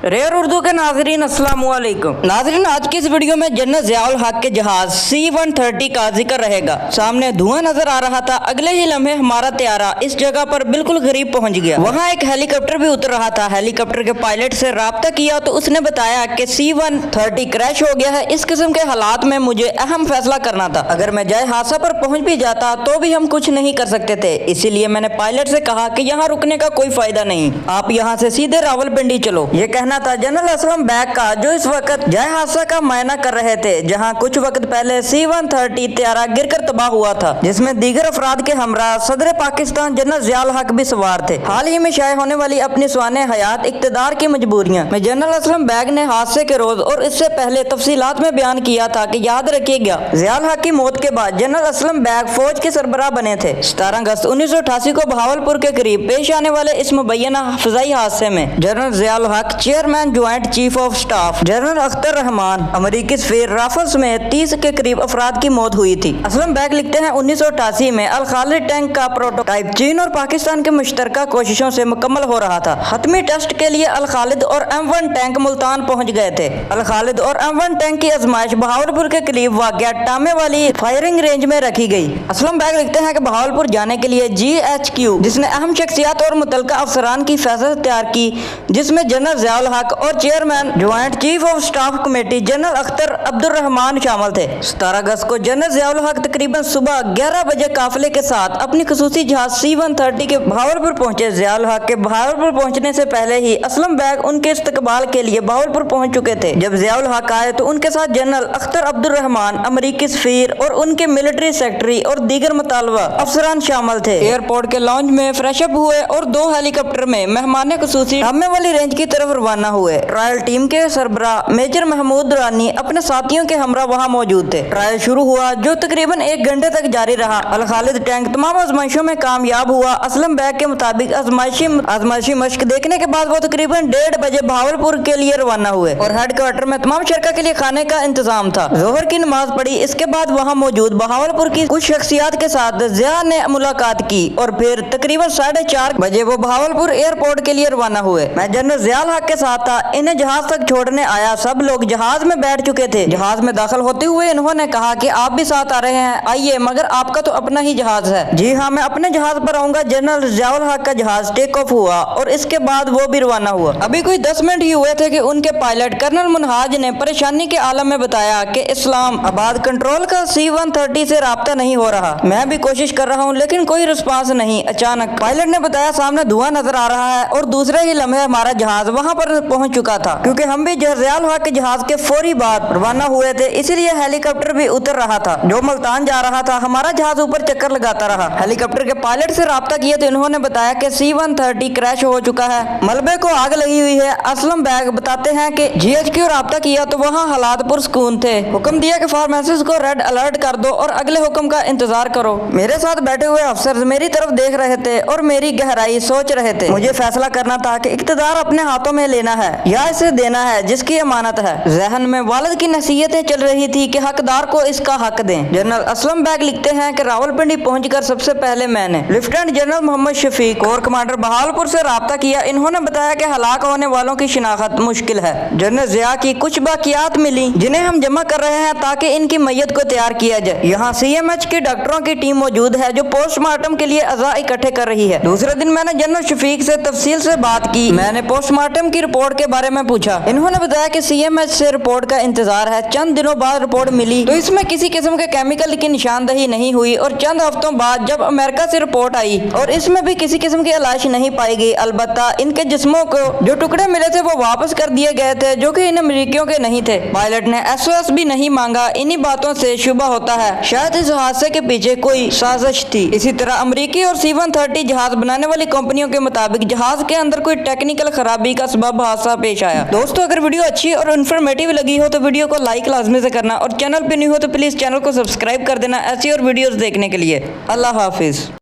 Rare Urdu के नाजरीन अस्सलाम वालेकुम। नाजरीन, आज की इस वीडियो में जनरल ज़ियाउल हक के जहाज C-130 का जिक्र रहेगा। सामने धुआं नजर आ रहा था, अगले ही लम्हे हमारा त्यारा इस जगह पर बिल्कुल करीब पहुंच गया। वहां एक हेलीकॉप्टर भी उतर रहा था। हेलीकॉप्टर के पायलट से राब्ता किया तो उसने बताया कि C-130 क्रैश हो गया है। इस किस्म के हालात में मुझे अहम फैसला करना था। अगर मैं जाए हादसा पर पहुंच भी जाता तो भी हम कुछ नहीं कर सकते थे। इसीलिए मैंने पायलट से कहा कि यहाँ रुकने का कोई फायदा नहीं, आप यहाँ से सीधे रावलपिंडी चलो। ये कहना था जनरल असलम बैग का, जो इस वक्त जाए हादसा का मुआयना कर रहे थे, जहां कुछ वक्त पहले C-130 त्यारा गिरकर तबाह हुआ था, जिसमें दीगर अफराद के हमरा सदर पाकिस्तान जनरल ज़ियाउल हक भी सवार थे। हाल ही में शाये होने वाली अपनी सुहाने हयात इक़्तिदार की मजबूरियां में जनरल असलम बैग ने हादसे के रोज और इससे पहले तफसीलात में बयान किया था कि याद रखिएगा, ज़ियाउल हक की मौत के बाद जनरल असलम बैग फौज के सरबराह बने थे। 17 अगस्त 1988 को बहावलपुर के करीब पेश आने वाले इस मुबैना फजाई हादसे में जनरल ज़ियाउल हक, chairman joint chief of staff general Akhtar Rahman, अमरीकी सफीर राफल समेत 30 के करीब अफराद की मौत हुई थी। असलम बैग लिखते हैं 1988 में अल खालिद टैंक का प्रोटोटाइप चीन और पाकिस्तान की मुश्तरका कोशिशों से मुकम्मल हो रहा था। हतमी टेस्ट के लिए अल खालिद और M1 टैंक मुल्तान पहुंच गए थे। अल खालिद और M1 टैंक की आजमाइश बहावलपुर के करीब वाक़िया टामे वाली फायरिंग रेंज में रखी गई। असलम बैग लिखते हैं कि बहावलपुर जाने के लिए GHQ, जिसने अहम शख्सियात और मुतल्लिका अफसरान की फहरिस्त तैयार की, जिसमें जनरल ज़ियाउल हक और chairman joint chief of staff committee general Akhtar Abdul Rahman शामिल थे। 17 अगस्त को जनरल ज़ियाउल हक तकरीबन सुबह 11 बजे काफिले के साथ अपनी खसूसी जहाज C-130 के बहावलपुर पहुंचे। ज़ियाउल हक के बहावलपुर पहुंचने से पहले ही असलम बैग उनके इस्तकबाल के लिए बहावलपुर पहुंच चुके थे। जब ज़ियाउल हक आए तो उनके साथ जनरल अख्तर अब्दुल रहमान, अमरीकी सफीर और उनके मिलिट्री सेक्रेटरी और दीगर मुतालबा अफसरान शामिल थे। एयरपोर्ट के लॉन्च में फ्रेशअप हुए और 2 हेलीकॉप्टर में मेहमान खसूसी टामे वाली रेंज की तरफ रवाना हुए। ट्रायल टीम के सरबराह मेजर महमूद रानी अपने साथियों के हमरा वहां मौजूद थे। ट्रायल शुरू हुआ जो तकरीबन 1 घंटे तक जारी रहा। अल खालिद टैंक तमाम आजमाइशों में कामयाब हुआ। असलम बैग के मुताबिक आजमाइशी मश्क देखने के बाद वो तकरीबन 1:30 बजे बहावलपुर के लिए रवाना हुए और हेडक्वार्टर में तमाम शरका के लिए खाने का इंतजाम था। जोहर की नमाज पढ़ी। इसके बाद वहाँ मौजूद बहावलपुर की कुछ शख्सियात के साथ ज़िया ने मुलाकात की और फिर तकरीबन 4:30 बजे वो बहावलपुर एयरपोर्ट के लिए रवाना हुए। मैं जनरल ज़ियाउल हक के साथ था। इन्हें जहाज तक छोड़ने आया। सब लोग जहाज में बैठ चुके थे। जहाज में दाखिल होते हुए इन्होंने कहा कि आप भी साथ आ रहे हैं, आइए, मगर आपका तो अपना ही जहाज है। जी हाँ, मैं अपने जहाज पर आऊंगा। जनरल ज़ियाउल हक का जहाज टेक ऑफ हुआ और इसके बाद वो भी रवाना हुआ। अभी कोई 10 मिनट ही हुए थे कि उनके पायलट कर्नल मुनहाज ने परेशानी के आलम में बताया कि इस्लामाबाद कंट्रोल का C-130 से राब्ता नहीं हो रहा। मैं भी कोशिश कर रहा हूँ लेकिन कोई रिस्पांस नहीं। अचानक पायलट ने बताया सामने धुआं नजर आ रहा है और दूसरे ही लम्हे हमारा जहाज वहाँ पर पहुंच चुका था। क्योंकि हम भी ज़ियाउल हक के जहाज के फौरी बाद रवाना हुए थे, इसीलिए हेलीकॉप्टर भी उतर रहा था जो मुल्तान जा रहा था। हमारा जहाज ऊपर चक्कर लगाता रहा। हेलीकॉप्टर के पायलट से राब्ता किया तो इन्होंने बताया कि C-130 क्रैश हो चुका है, मलबे को आग लगी हुई है। असलम बैग बताते हैं कि GHQ राब्ता किया तो वहाँ हालात पुरसकून थे। हुक्म दिया कि फार्मेसिस को रेड अलर्ट कर दो और अगले हुक्म का इंतजार करो। मेरे साथ बैठे हुए अफसर मेरी तरफ देख रहे थे और मेरी गहराई सोच रहे थे। मुझे फैसला करना था कि इक़्तिदार अपने हाथों में लेना है या इसे देना है जिसकी अमानत है। जहन में वालिद की नसीहतें चल रही थी कि हकदार को इसका हक दें। जनरल असलम बैग लिखते हैं कि रावलपिंडी पहुंचकर सबसे पहले मैंने lieutenant general Mohammad Shafiq, corps commander Bahawalpur से राब्ता किया। इन्होंने बताया कि हलाक होने वालों की शिनाख्त मुश्किल है। जनरल ज़िया की कुछ बाकियात मिली जिन्हें हम जमा कर रहे हैं ताकि इनकी मैयत को तैयार किया जाए। यहाँ CMH के डॉक्टरों की टीम मौजूद है जो पोस्टमार्टम के लिए अज़ा इकट्ठे कर रही है। दूसरे दिन मैंने जनरल शफीक से तफसील से बात की। मैंने पोस्टमार्टम की रिपोर्ट के बारे में पूछा। इन्होंने बताया कि CMH से रिपोर्ट का इंतजार है। चंद दिनों बाद रिपोर्ट मिली तो इसमें किसी किस्म के केमिकल की निशानदही नहीं हुई और चंद हफ्तों बाद जब अमेरिका से रिपोर्ट आई और इसमें भी किसी किस्म की लाश नहीं पाई गई। अलबत्ता इनके जिस्मों को जो टुकड़े मिले थे वो वापस कर दिए गए थे जो कि इन अमरीकियों के नहीं थे। पायलट ने SOS भी नहीं मांगा। इन्हीं बातों से शुबा होता है शायद इस हादसे के पीछे कोई साजिश थी। इसी तरह अमरीकी और C-130 जहाज बनाने वाली कंपनियों के मुताबिक जहाज के अंदर कोई टेक्निकल खराबी का सबब हादसा पेश आया। दोस्तों, अगर वीडियो अच्छी और इन्फॉर्मेटिव लगी हो तो वीडियो को लाइक लाजमी से करना और चैनल पे न्यू हो तो प्लीज चैनल को सब्सक्राइब कर देना ऐसी और वीडियोस देखने के लिए। अल्लाह हाफिज।